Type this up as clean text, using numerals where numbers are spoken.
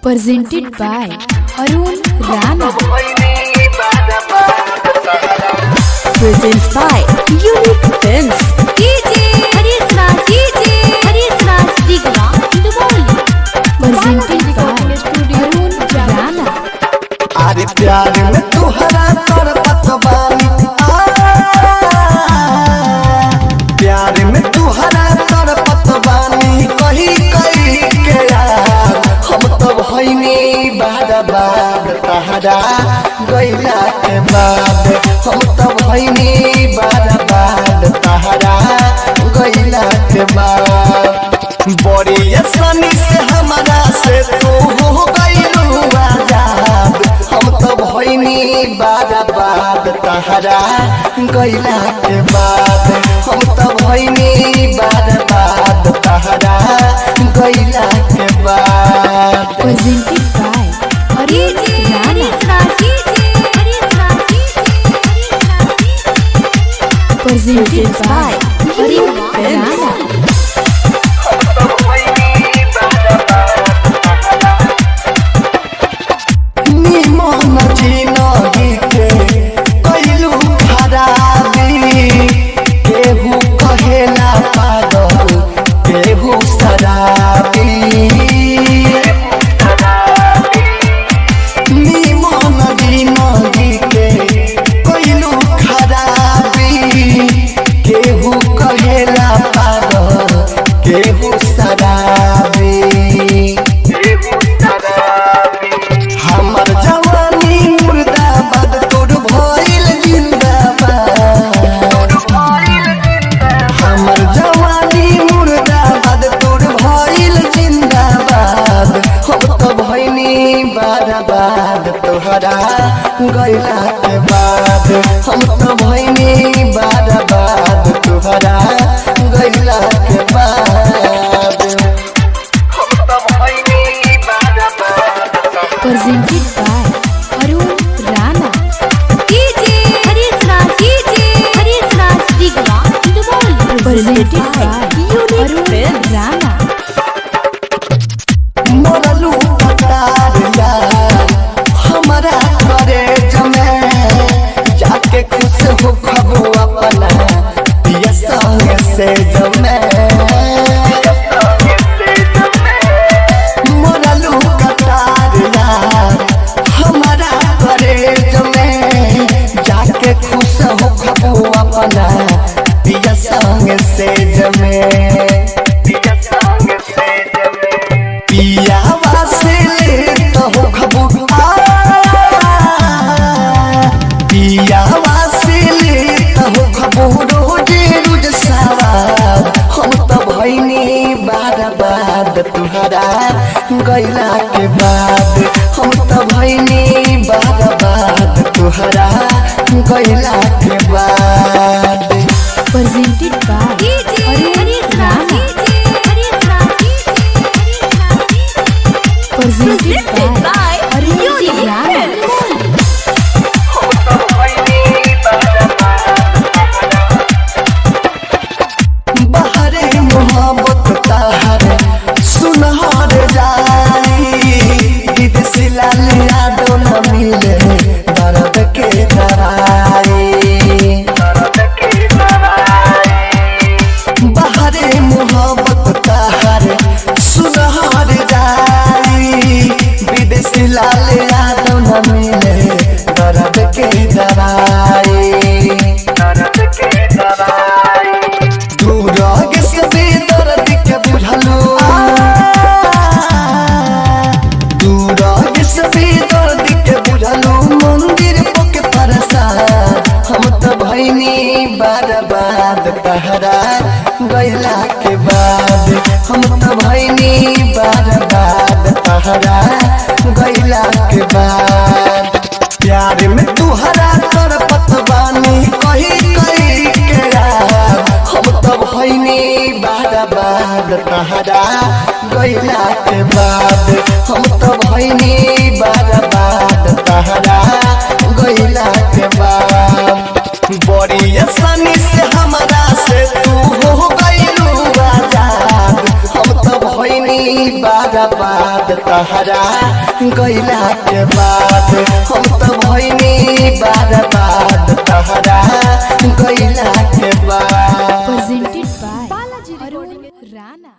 presented by Arun Rana. Presents by Unique Films. Harish Raj Digla, Duboli. Presented by Arun Rana. अरे प्यार में तुहरा कर पतवानी, प्यार में तुहरा कर पतवानी, कहीं कहीं के यार हम तो भइनी बाद बाद तहरा गइला के बाद, हम तो भइनी बाद बाद तहरा गइला के बाद। बड़ी आसानी से हमारा से तू हो गइलू आजाद, हम तो भइनी बाद बाद तहरा गइला के बाद, हम तो भइनी बाद बाद तहरा गइला के बाद। Presented by Arun Rana. Presented by Arun Rana. निमन जिनगी के कइलू खराबी, केहू कहेला पागल केहू शराबी। निमन जिनगी के कइलू खराबी, केहू कहेला पागल केहू शराबी। हमर जवानी मुर्दाबाद तोर भइल जिंदाबाद, हमर जवानी मुर्दाबाद तोर भइल जिंदाबाद, हम तो भइनी बाद बाद तोहरा गइला के बाद, हम तो भइनी बाद बाद तोहरा गइला के बाद। Presented by Arun Rana. Harish Raj Digla, Duboli. Presented by Arun Rana. मरलू कतार यार हमारा घरे जमे, जाके खुश हो खबो अपना पिया संग से जमे। मरलू कतार यार हमारा घरे जमे, जाके खुश हो खबो अपना पिया संग से जमे। पियावा से ले तो हो खबू, पियावा से ले तो हो खबू रोजे रोज सवार, हम तो भइनी बाद बाद तुहरा गइला के बाद, हम तो भइनी बाद बाद तुहरा गइला के बाद। Presented by Arun Rana. Presented by Arun Rana. बहरे मोहब्बत ताहर सुनहर जाई, ईद सिलाल यादों न मिले दर्द के दराई। बहरे मोहब्बत ताहर सुनहर जाई, विदेशी लाल यादों न मिले दर्द के दराई। दूर से बेदर्द के बुझलू, दूर से बेदर्द के बुझलू, मंदिर पके परसाद, हम तो भइनी बाद बाद तहरा गइला के बाद, हम तो भइनी बाद बाद तहरा गइला के बाद। प्यार में तुहरा कर पतवानी, कहीं कहीं के यार हम तो भइनी बाद बाद तहरा गइला के बाद, हम तो भइनी बाद बाद तहरा गइला के बाद। बड़ी आसानी से हमारा से तू हो गइलू आजाद, हम तो भइनी बाद बाद तहरा गैला के बाद हम तो भइनी बर्बाद तहरा गैला के बाद। presented by Arun Rana.